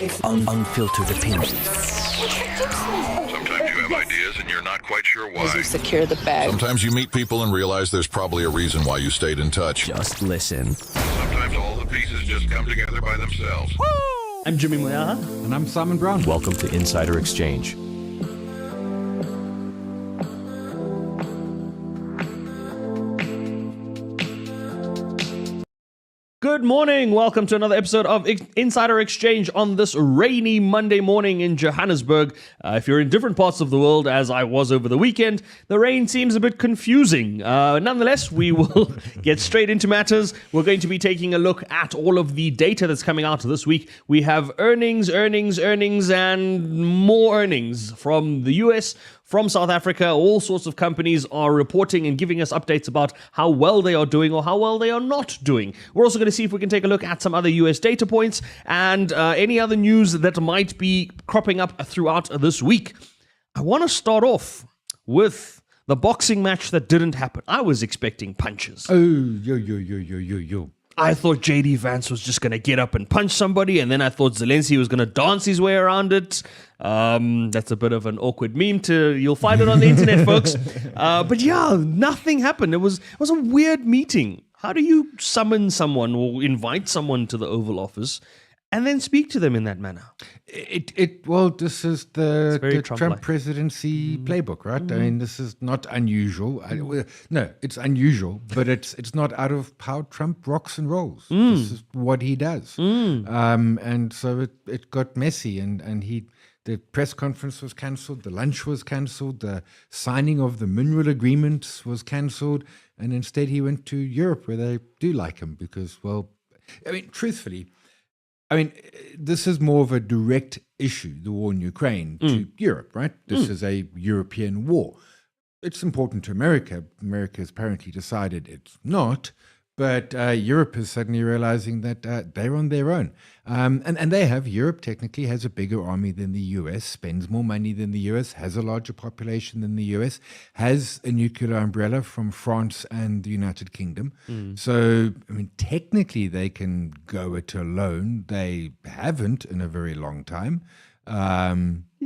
Unfiltered opinions. Sometimes you have ideas and you're not quite sure why. As you secure the bag. Sometimes you meet people and realize there's probably a reason why you stayed in touch. Just listen. Sometimes all the pieces just come together by themselves. I'm Jimmy Moyaha. And I'm Simon Brown. Welcome to Insider Exchange. Good morning. Welcome to another episode of Insider Exchange on this rainy Monday morning in Johannesburg. If you're in different parts of the world, as I was over the weekend, the rain seems a bit confusing. Nonetheless, we will get straight into matters. We're going to be taking a look at all of the data that's coming out this week. We have earnings, and more earnings from the US, from South Africa. All sorts of companies are reporting and giving us updates about how well they are doing or how well they are not doing. We're also going to see if we can take a look at some other US data points and any other news that might be cropping up throughout this week. I want to start off with the boxing match that didn't happen. I was expecting punches. Oh, yo. I thought JD Vance was just going to get up and punch somebody, and then I thought Zelensky was going to dance his way around it. That's a bit of an awkward meme. You'll find it on the internet, folks. But yeah, nothing happened. It was a weird meeting. How do you summon someone or invite someone to the Oval Office and then speak to them in that manner? Well, this is the Trump-like. Trump presidency playbook, right? I mean, this is not unusual. No, it's unusual, but it's not out of how Trump rocks and rolls. This is what he does. And so it got messy, and the press conference was cancelled, the lunch was cancelled, the signing of the mineral agreements was cancelled, and instead he went to Europe where they do like him because, well, I mean, truthfully, this is more of a direct issue, the war in Ukraine, to Europe, right? This is a European war. It's important to America. America has apparently decided it's not, but Europe is suddenly realizing that they're on their own. And Europe technically has a bigger army than the US, spends more money than the US, has a larger population than the US, has a nuclear umbrella from France and the United Kingdom. So, I mean, technically they can go it alone. They haven't in a very long time.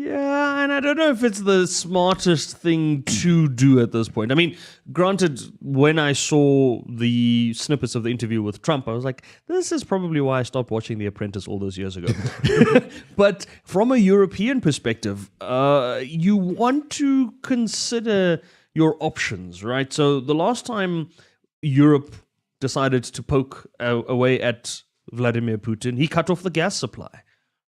Yeah, and I don't know if it's the smartest thing to do at this point. I mean, granted, when I saw the snippets of the interview with Trump, I was like, this is probably why I stopped watching The Apprentice all those years ago. But from a European perspective, you want to consider your options, right? So the last time Europe decided to poke away at Vladimir Putin, he cut off the gas supply,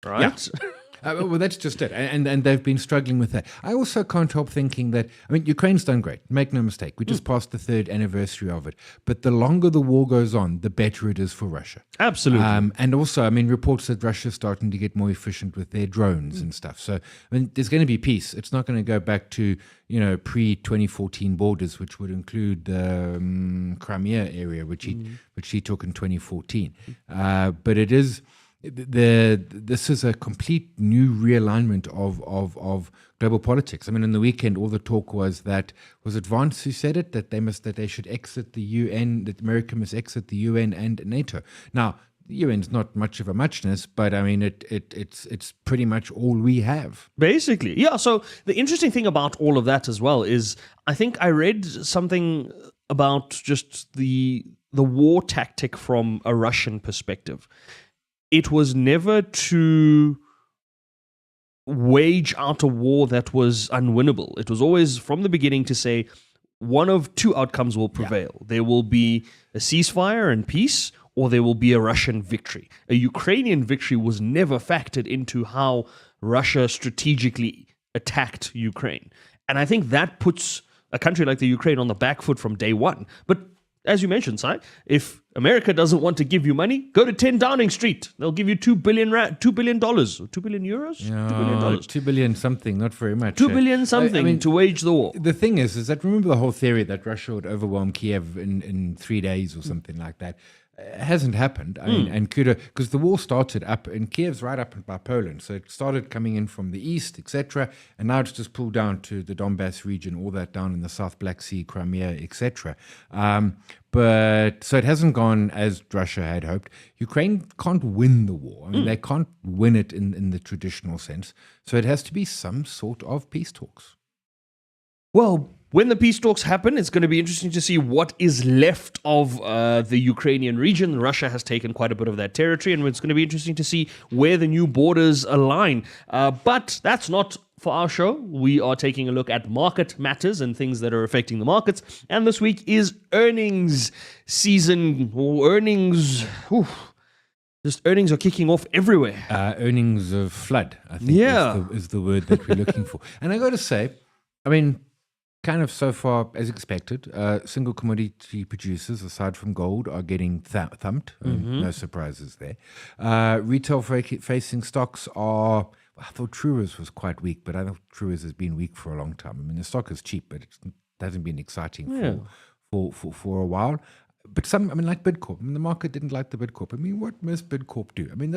right? Yeah. Well, that's just it. And they've been struggling with that. I also can't help thinking that, I mean, Ukraine's done great. Make no mistake. We just passed the 3rd anniversary of it. But the longer the war goes on, the better it is for Russia. Absolutely. And also, I mean, reports that Russia's starting to get more efficient with their drones and stuff. So, I mean, there's going to be peace. It's not going to go back to, pre-2014 borders, which would include the Crimea area, which he took in 2014. But it is... This is a complete new realignment of global politics. I mean, in the weekend, all the talk was that, was it Vance who said it, that they should exit the UN, that America must exit the UN and NATO. Now, the UN's not much of a muchness, but I mean, it's pretty much all we have. Basically, yeah. So the interesting thing about all of that as well is, I think I read something about just the war tactic from a Russian perspective. It was never to wage out a war that was unwinnable. It was always from the beginning to say one of two outcomes will prevail. Yeah. There will be a ceasefire and peace, or there will be a Russian victory. A Ukrainian victory was never factored into how Russia strategically attacked Ukraine. And I think that puts a country like the Ukraine on the back foot from day one. But as you mentioned, Si, if America doesn't want to give you money, go to 10 Downing Street. They'll give you $2 billion, $2 billion euros? Yeah, $2 billion. 2 billion something, not very much. 2 billion something I mean, to wage the war. The thing is that remember the whole theory that Russia would overwhelm Kiev in 3 days or something like that. hasn't happened. I mean, and kudos, because the war started up in Kiev's right up by Poland. So it started coming in from the east, etc. And now it's just pulled down to the Donbass region, all that down in the South Black Sea, Crimea, etc. But so it hasn't gone as Russia had hoped. Ukraine can't win the war. I mean, they can't win it in the traditional sense. So it has to be some sort of peace talks. Well, when the peace talks happen, it's going to be interesting to see what is left of the Ukrainian region. Russia has taken quite a bit of that territory, and it's going to be interesting to see where the new borders align. But that's not for our show. We are taking a look at market matters and things that are affecting the markets. And this week is earnings season, or earnings. Just earnings are kicking off everywhere. Earnings of flood, I think, Yeah. is the word that we're looking for. And I got to say, I mean, kind of so far as expected, single commodity producers, aside from gold, are getting thumped. No surprises there. Retail-facing stocks are. I thought Truworths was quite weak, but I thought Truworths has been weak for a long time. I mean, the stock is cheap, but it hasn't been exciting for a while. But some, I mean, like Bidcorp. I mean, the market didn't like the Bidcorp. I mean, what must Bidcorp do? I mean,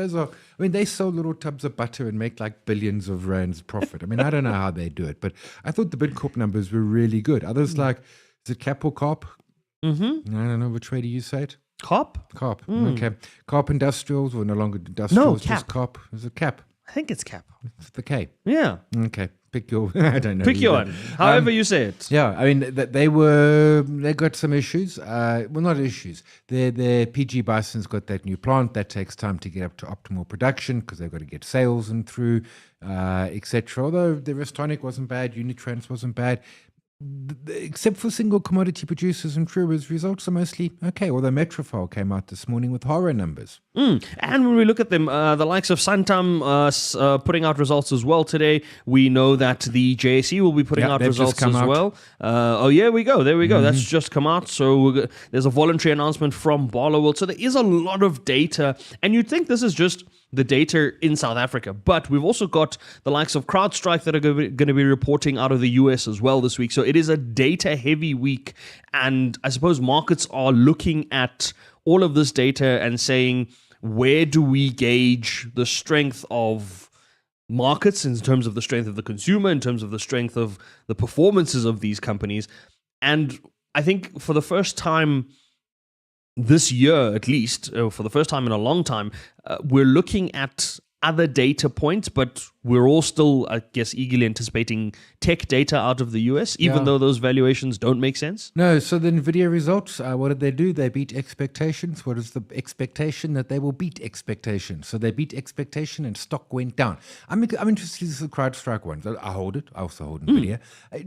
they sell little tubs of butter and make like billions of rands profit. I mean, I don't know how they do it, but I thought the Bidcorp numbers were really good. Others like, is it Cap or Carp? Mm-hmm. I don't know, which way do you say it? Carp? Carp. Okay. Carp Industrials, or no longer Industrials, Cap. just Carp. Is it Cap? I think it's Cap. It's the K. Yeah. Okay. Pick your, I don't know. Pick your either. one. However you say it. Yeah, I mean, they got some issues. Well, not issues. Their PG Bison's got that new plant. That takes time to get up to optimal production because they've got to get sales and through, etc. Although the Restonic wasn't bad, Unitrans wasn't bad. Except for single commodity producers and Truworths, results are mostly okay. Although Metrofile came out this morning with horror numbers. And when we look at them, the likes of Santam putting out results as well today. We know that the JSE will be putting out they've just results come as out. well. There we go. That's just come out. So there's a voluntary announcement from Barloworld. So there is a lot of data. And you'd think this is just the data in South Africa. But we've also got the likes of CrowdStrike that are going to be reporting out of the US as well this week. So it is a data-heavy week. And I suppose markets are looking at all of this data and saying, where do we gauge the strength of markets in terms of the strength of the consumer, in terms of the strength of the performances of these companies? And I think for the first time this year, at least, for the first time in a long time, we're looking at other data points, but we're all still, I guess, eagerly anticipating tech data out of the US, even though those valuations don't make sense. No, so the NVIDIA results, what did they do? They beat expectations. What is the expectation? That they will beat expectations. So they beat expectation and stock went down. I'm interested in the CrowdStrike ones. I hold it. I also hold NVIDIA.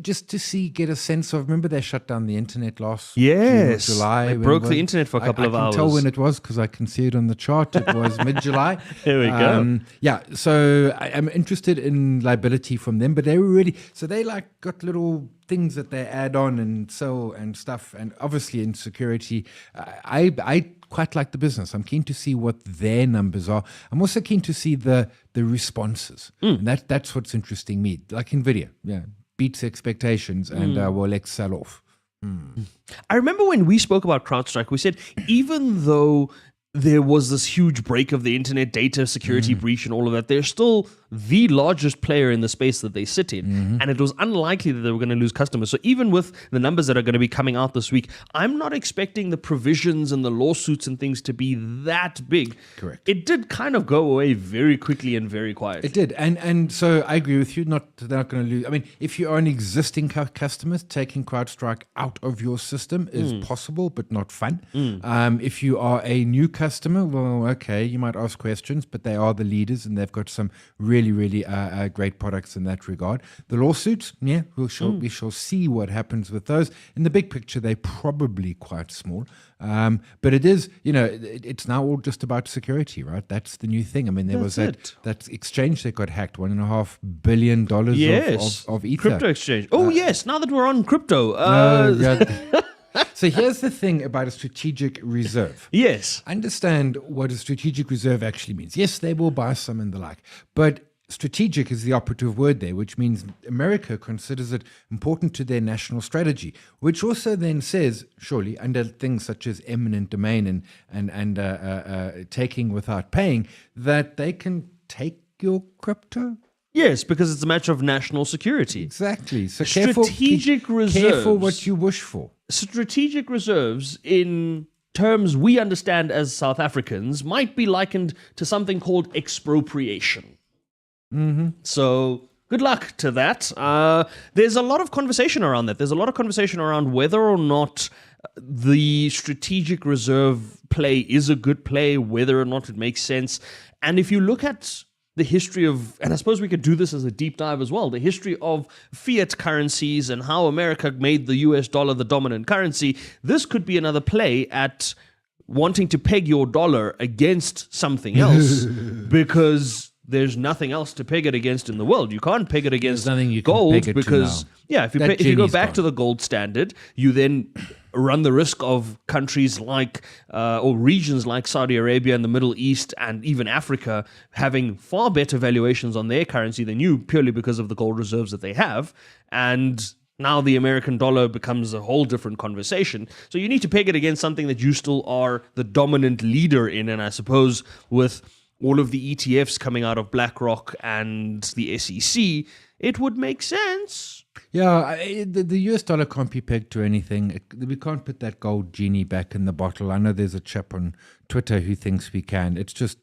Just to get a sense of, remember they shut down the internet last June or July? They broke the internet for a couple of hours. I can tell when it was because I can see it on the chart. It was mid-July. There we go. Yeah, so I'm interested in liability from them, but they were really, so they like got little things that they add on and sell and stuff, and obviously in security, I quite like the business. I'm keen to see what their numbers are. I'm also keen to see the responses, and that's what's interesting me. Like NVIDIA, beats expectations, and let's sell off. I remember when we spoke about CrowdStrike, we said even though there was this huge break of the internet data security breach and all of that, they're still the largest player in the space that they sit in. And it was unlikely that they were going to lose customers. So even with the numbers that are going to be coming out this week, I'm not expecting the provisions and the lawsuits and things to be that big. Correct. It did kind of go away very quickly and very quietly. It did. And so I agree with you. They're not going to lose. I mean, if you are an existing customer, taking CrowdStrike out of your system is possible, but not fun. If you are a new customer, well, okay, you might ask questions, but they are the leaders and they've got some really great products in that regard. The lawsuits, we shall see what happens with those. In the big picture, they're probably quite small. But it is, it's now all just about security, right? That's the new thing. I mean, there was that exchange that got hacked, $1.5 billion of Ether. Crypto exchange. Yes, now that we're on crypto. So here's the thing about a strategic reserve. Yes. Understand what a strategic reserve actually means. Yes, they will buy some and the like, but strategic is the operative word there, which means America considers it important to their national strategy, which also then says, surely, under things such as eminent domain and taking without paying, that they can take your crypto. Yes, because it's a matter of national security. Exactly. So Strategic reserves. Careful what you wish for. Strategic reserves, in terms we understand as South Africans, might be likened to something called expropriation. So good luck to that. There's a lot of conversation around that. There's a lot of conversation around whether or not the strategic reserve play is a good play, whether or not it makes sense. And if you look at the history of, and I suppose we could do this as a deep dive as well, the history of fiat currencies and how America made the US dollar the dominant currency, this could be another play at wanting to peg your dollar against something else because there's nothing else to peg it against in the world. You can't peg it against nothing you can gold peg it to because, now. if you go Jenny's back gone. to the gold standard, you then run the risk of countries like, or regions like Saudi Arabia and the Middle East and even Africa having far better valuations on their currency than you purely because of the gold reserves that they have. And now the American dollar becomes a whole different conversation. So you need to peg it against something that you still are the dominant leader in. And I suppose with all of the ETFs coming out of BlackRock and the SEC, it would make sense. Yeah, the US dollar can't be pegged to anything. We can't put that gold genie back in the bottle. I know there's a chap on Twitter who thinks we can. It's just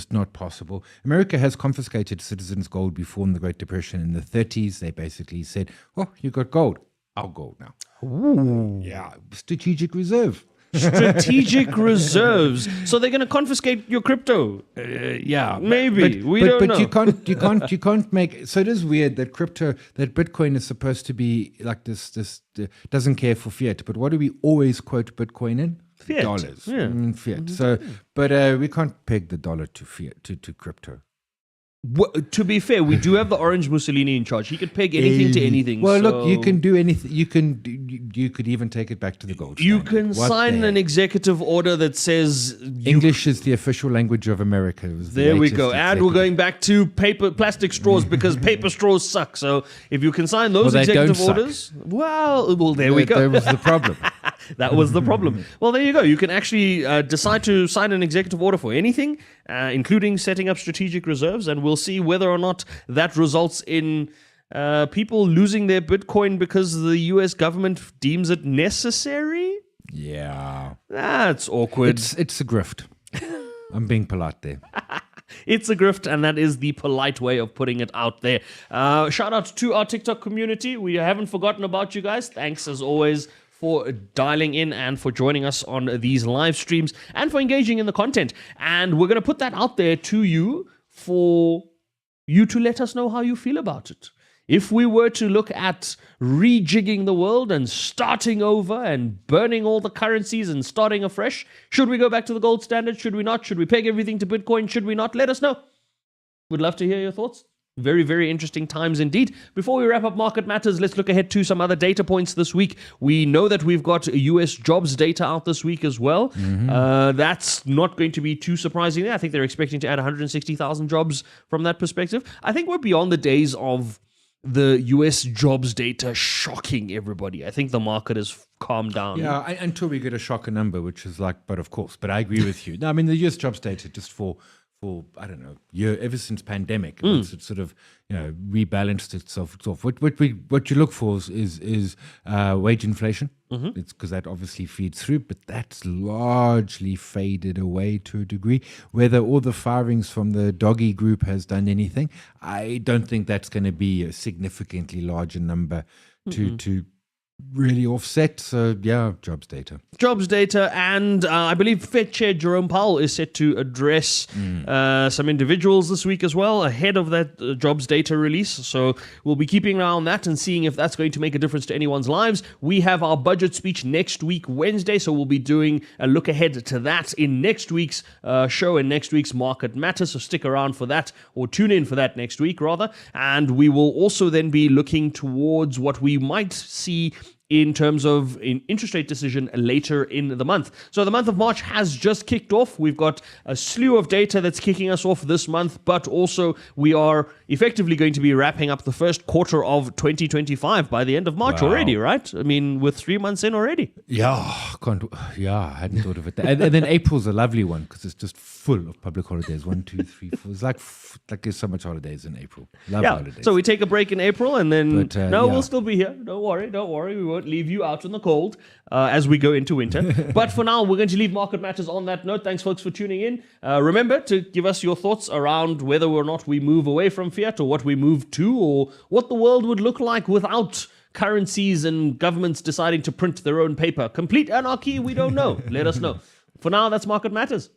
not possible. America has confiscated citizens' gold before in the Great Depression in the 30s. They basically said, oh, you got gold. Our gold now. Ooh. Yeah, strategic reserve. Strategic reserves. So they're going to confiscate your crypto. Yeah, maybe we don't know. But you can't make. So it is weird that Bitcoin is supposed to be like this. Doesn't care for fiat. But what do we always quote Bitcoin in? Fiat. Dollars. Yeah. Fiat. So, but we can't peg the dollar to fiat to crypto. To be fair, we do have the Orange Mussolini in charge. He could peg anything to anything. Well, so look, you can do anything. You could even take it back to the gold you standard. can What sign the an heck? executive order that says English is the official language of America. It was the there we latest go. And we're executive. going back to plastic straws because paper straws suck. So if you can sign those Well, they don't executive suck. orders, well, there we go. That was the problem. That was the problem. Well, there you go. You can actually decide to sign an executive order for anything, including setting up strategic reserves, and we'll see whether or not that results in people losing their Bitcoin because the US government deems it necessary. Yeah. That's awkward. It's a grift. I'm being polite there. It's a grift, and that is the polite way of putting it out there. Shout out to our TikTok community. We haven't forgotten about you guys. Thanks, as always, for dialing in and for joining us on these live streams and for engaging in the content. And we're going to put that out there to you for you to let us know how you feel about it. If we were to look at rejigging the world and starting over and burning all the currencies and starting afresh, should we go back to the gold standard? Should we not? Should we peg everything to Bitcoin? Should we not? Let us know. We'd love to hear your thoughts. Very, very interesting times indeed. Before we wrap up Market Matters, let's look ahead to some other data points this week. We know that we've got US jobs data out this week as well. That's not going to be too surprising. I think they're expecting to add 160,000 jobs from that perspective. I think we're beyond the days of the US jobs data shocking everybody. I think the market has calmed down. Yeah, until we get a shocker number, which is like, but of course, but I agree with you. No, I mean, the US jobs data just for I don't know, ever since pandemic, it's sort of rebalanced itself. What you look for is wage inflation. It's because that obviously feeds through, but that's largely faded away to a degree. Whether all the firings from the doggy group has done anything, I don't think that's going to be a significantly larger number to really offset. So yeah, jobs data. Jobs data, and I believe Fed Chair Jerome Powell is set to address some individuals this week as well, ahead of that jobs data release. So we'll be keeping an eye on that and seeing if that's going to make a difference to anyone's lives. We have our budget speech next week, Wednesday, so we'll be doing a look ahead to that in next week's show and next week's Market Matters. So stick around for that, or tune in for that next week, rather. And we will also then be looking towards what we might see in terms of an interest rate decision later in the month. So the month of March has just kicked off. We've got a slew of data that's kicking us off this month, but also we are effectively going to be wrapping up the first quarter of 2025 by the end of March already, right? I mean, with 3 months in already. I hadn't thought of it. And then April's a lovely one because it's just full of public holidays. 1, 2, 3, 4. It's like there's so much holidays in April. Love holidays. So we take a break in April and then But, we'll still be here. Don't worry. We won't leave you out in the cold as we go into winter. But for now, we're going to leave Market Matters on that note. Thanks, folks, for tuning in. Remember to give us your thoughts around whether or not we move away from fiat or what we move to, or what the world would look like without currencies and governments deciding to print their own paper. Complete anarchy? We don't know. Let us know. For now, that's Market Matters.